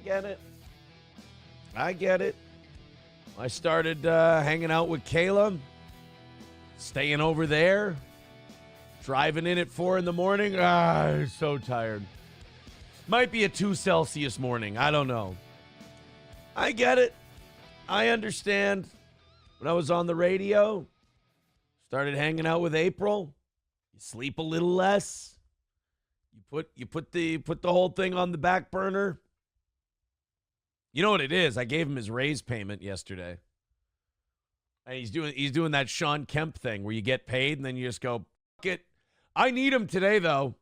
get it. I get it. I started hanging out with Kayla, staying over there, driving in at 4 in the morning. I'm so tired. Might be a 2 Celsius morning. I don't know. I get it. I understand. When I was on the radio, started hanging out with April. You sleep a little less. You put the whole thing on the back burner. You know what it is? I gave him his raise payment yesterday. And he's doing that Sean Kemp thing where you get paid and then you just go, fuck it. I need him today, though.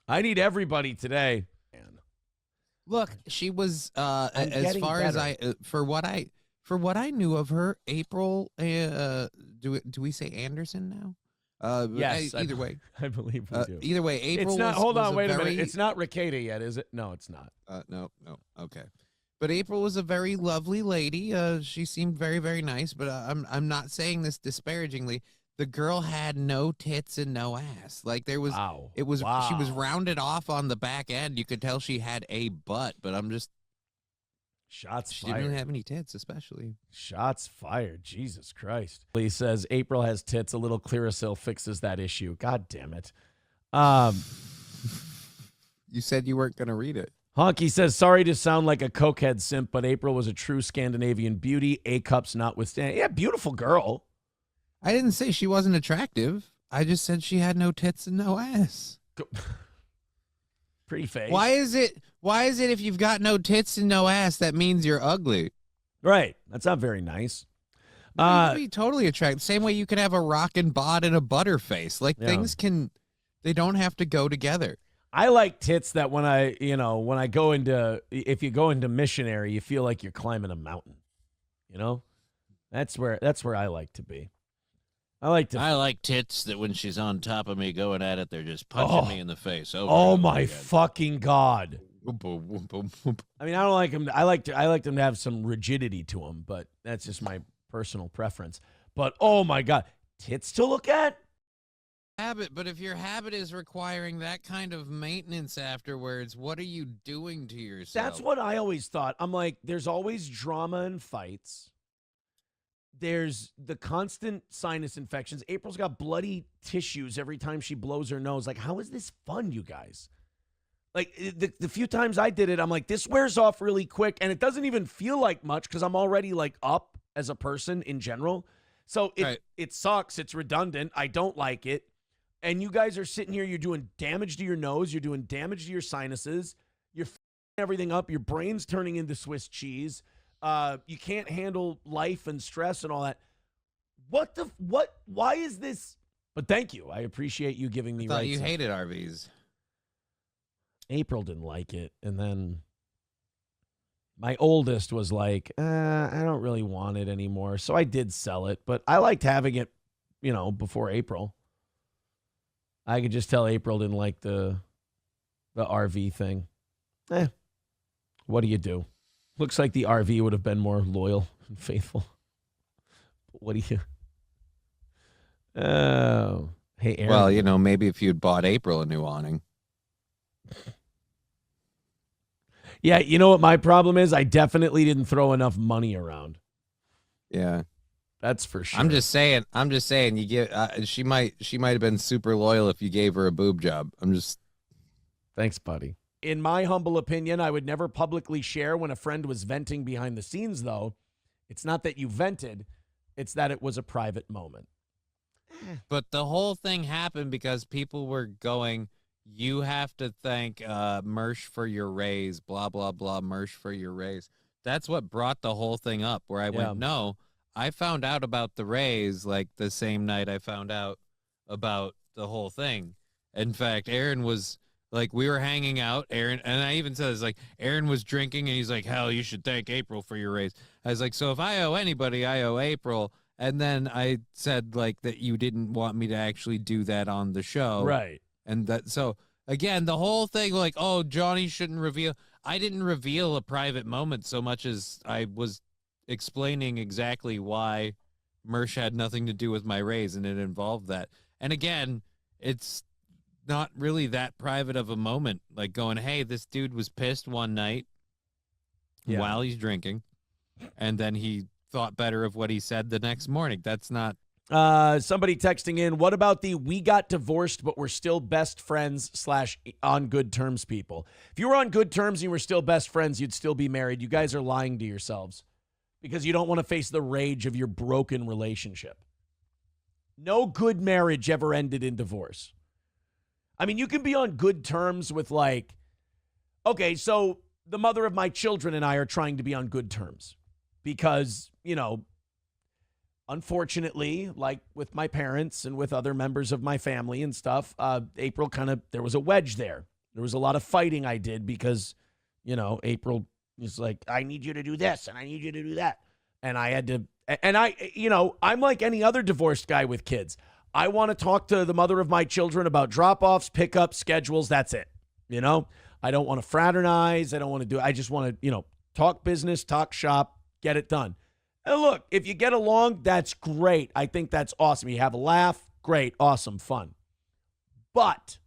I need everybody today. Man. Look, she was as far as for what I knew of her, April. Do we say Anderson now? Yes. Either way, I believe we do. Either way, April. It's not. Was, hold was on, wait very, a minute. It's not Ricada yet, is it? No, it's not. No. Okay. But April was a very lovely lady. She seemed very, very nice. But I'm not saying this disparagingly. The girl had no tits and no ass. Like there was. Wow. It was. Wow. She was rounded off on the back end. You could tell she had a butt. But I'm just. Shots she fired. Didn't have any tits, especially. Shots fired. Jesus Christ. He says April has tits. A little Clearasil fixes that issue. God damn it. You said you weren't going to read it. Honky says, sorry to sound like a cokehead simp, but April was a true Scandinavian beauty. A-cups notwithstanding. Yeah, beautiful girl. I didn't say she wasn't attractive. I just said she had no tits and no ass. Pretty face. Why is it if you've got no tits and no ass, that means you're ugly? Right. That's not very nice. You can be totally attractive. Same way you can have a rockin' bod and a butterface. Like they don't have to go together. I like tits that when I go into, if you go into missionary, you feel like you're climbing a mountain. You know, that's where I like to be. I like tits that when she's on top of me going at it, they're just punching me in the face. My fucking God. I mean, I don't like them. I like them to have some rigidity to them, but that's just my personal preference. But oh my God, tits to look at? Habit, but if your habit is requiring that kind of maintenance afterwards, what are you doing to yourself? That's what I always thought. I'm like, there's always drama and fights. There's the constant sinus infections. April's got bloody tissues every time she blows her nose. Like, how is this fun, you guys? Like, the few times I did it, I'm like, this wears off really quick, and it doesn't even feel like much because I'm already, like, up as a person in general. So it sucks. It's redundant. I don't like it. And you guys are sitting here, you're doing damage to your nose, you're doing damage to your sinuses, you're f***ing everything up, your brain's turning into Swiss cheese, you can't handle life and stress and all that. Why is this? But thank you. I appreciate you giving me I thought rights. You hated RVs. April didn't like it. And then my oldest was like, I don't really want it anymore. So I did sell it, but I liked having it, before April. I could just tell April didn't like the RV thing. What do you do? Looks like the RV would have been more loyal and faithful. But what do you? Oh, hey, Aaron. Well, maybe if you'd bought April a new awning. Yeah, you know what my problem is? I definitely didn't throw enough money around. Yeah. That's for sure. I'm just saying. You get. She might have been super loyal if you gave her a boob job. Thanks, buddy. In my humble opinion, I would never publicly share when a friend was venting behind the scenes. Though, it's not that you vented; it's that it was a private moment. But the whole thing happened because people were going, "You have to thank Mersh for your raise." Blah blah blah. Mersh for your raise. That's what brought the whole thing up. Where I went, no. I found out about the raise like the same night I found out about the whole thing. In fact, Aaron was like, we were hanging out, Aaron, and I even said, it's like, Aaron was drinking, and he's like, hell, you should thank April for your raise. I was like, so if I owe anybody, I owe April. And then I said, like, that you didn't want me to actually do that on the show. Right. And so, again, the whole thing, like, oh, Johnny shouldn't reveal. I didn't reveal a private moment so much as I was explaining exactly why Mersh had nothing to do with my raise, and it involved that. And again, it's not really that private of a moment, like going, hey, this dude was pissed one night Yeah. while he's drinking, and then he thought better of what he said the next morning. That's not. Somebody texting in, what about the we got divorced but we're still best friends / on good terms people? If you were on good terms and you were still best friends, you'd still be married. You guys are lying to yourselves because you don't want to face the rage of your broken relationship. No good marriage ever ended in divorce. I mean, you can be on good terms with like, okay, so the mother of my children and I are trying to be on good terms because, you know, unfortunately, like with my parents and with other members of my family and stuff, April there was a wedge there. There was a lot of fighting I did because, you know, April was like, I need you to do this and I need you to do that. And I had to, and I'm like any other divorced guy with kids. I want to talk to the mother of my children about drop-offs, pickups, schedules. That's it. You know, I don't want to fraternize. I just want to, talk business, talk shop, get it done. And look, if you get along, that's great. I think that's awesome. You have a laugh, great, awesome, fun. But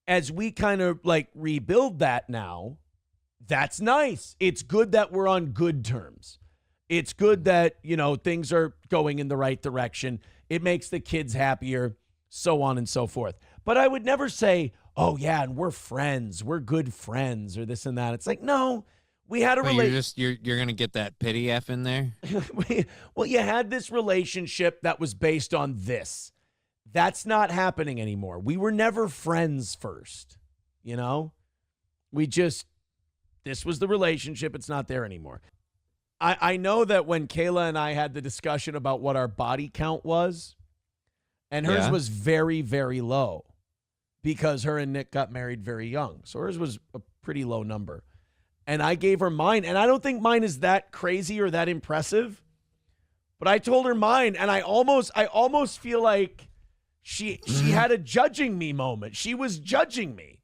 as we kind of like rebuild that now, that's nice. It's good that we're on good terms. It's good that, things are going in the right direction. It makes the kids happier, so on and so forth. But I would never say, oh, yeah, and we're friends. We're good friends or this and that. It's like, no. We had a relationship. You're gonna get that pity F in there. Well, you had this relationship that was based on this. That's not happening anymore. We were never friends first. This was the relationship. It's not there anymore. I know that when Kayla and I had the discussion about what our body count was, and hers was very, very low because her and Nick got married very young. So hers was a pretty low number. And I gave her mine, and I don't think mine is that crazy or that impressive. But I told her mine, and I almost feel like she had a judging me moment. She was judging me.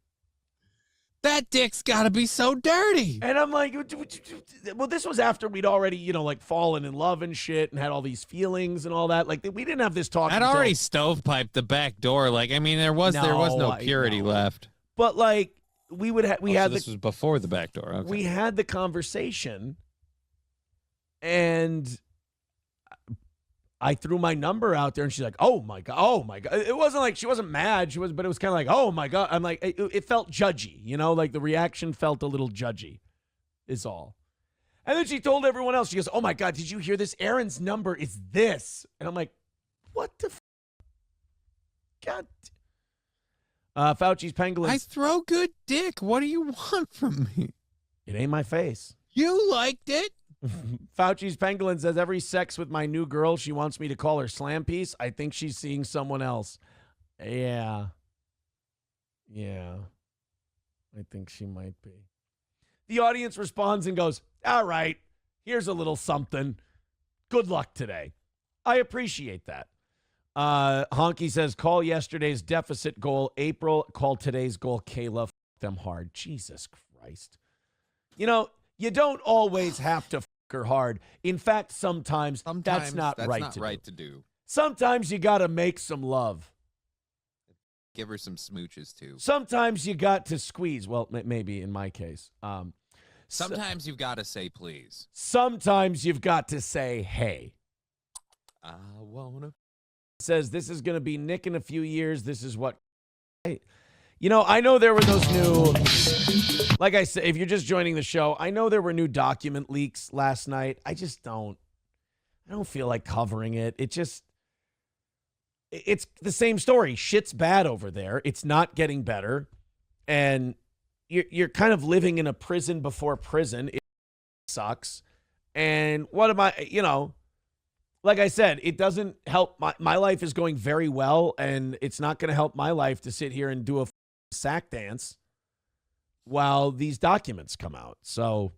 That dick's got to be so dirty. And I'm like, well, this was after we'd already, fallen in love and shit and had all these feelings and all that. Like, we didn't have this talk. I'd already stovepiped the back door. Like, I mean, there was no purity left. But like, this was before the back door. Okay. We had the conversation, and I threw my number out there, and she's like, "Oh my god!" It wasn't like she wasn't mad. But it was kind of like, "Oh my god!" I'm like, it felt judgy, like the reaction felt a little judgy, is all. And then she told everyone else. She goes, "Oh my god, did you hear this? Aaron's number is this," and I'm like, "What the god?" Fauci's pangolins. I throw good dick. What do you want from me? It ain't my face. You liked it? Fauci's pangolin says, every sex with my new girl, she wants me to call her slam piece. I think she's seeing someone else. Yeah. I think she might be. The audience responds and goes, all right, here's a little something. Good luck today. I appreciate that. Honky says, call yesterday's deficit goal April, call today's goal Kayla. F them hard. Jesus Christ. You don't always have to f her hard. In fact, sometimes that's not right to do. Sometimes you got to make some love. Give her some smooches, too. Sometimes you got to squeeze. Well, maybe in my case. Sometimes you've got to say please. Sometimes you've got to say, hey. I wanna. Says this is going to be Nick in a few years. This is what. I know there were those new. Like I said, if you're just joining the show, I know there were new document leaks last night. I don't feel like covering it. It's the same story. Shit's bad over there. It's not getting better. And you're kind of living in a prison before prison. It sucks. And what am I, like I said, it doesn't help. My life is going very well, and it's not going to help my life to sit here and do a sack dance while these documents come out. So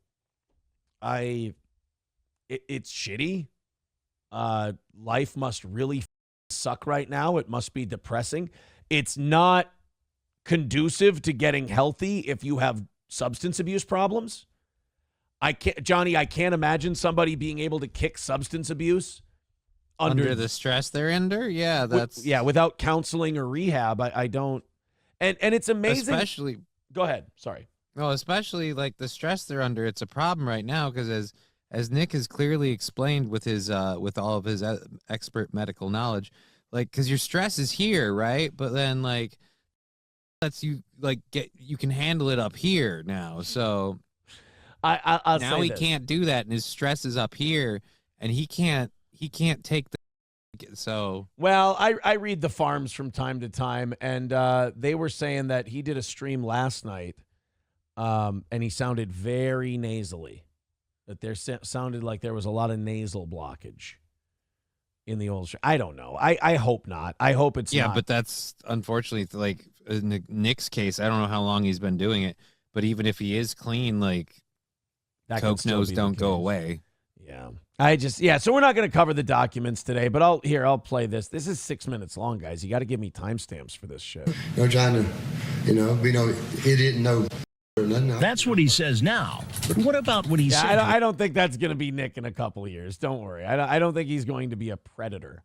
it's shitty. Life must really suck right now. It must be depressing. It's not conducive to getting healthy if you have substance abuse problems. I can't imagine somebody being able to kick substance abuse under the stress they're under. Yeah, without counseling or rehab. I don't. And it's amazing. Especially. Go ahead. Sorry. Well, especially like the stress they're under, it's a problem right now because as Nick has clearly explained with his with all of his expert medical knowledge, like because your stress is here, right? But then like lets you like you can handle it up here now. So I'll now say he this. can't do that, and his stress is up here, and he can't take the so. Well, I read the farms from time to time, and they were saying that he did a stream last night, and he sounded very nasally. That there sounded like there was a lot of nasal blockage in the old show. I don't know. I hope not. I hope it's not. But that's unfortunately like in Nick's case. I don't know how long he's been doing it, but even if he is clean, like That can Coke still nose be the don't go case. away. Yeah. So we're not going to cover the documents today, but I'll play this. This is 6 minutes long, guys. You got to give me timestamps for this shit. Trying to, he didn't know. That's what he says now. But what about what he said? I don't think that's going to be Nick in a couple of years. Don't worry. I don't think he's going to be a predator.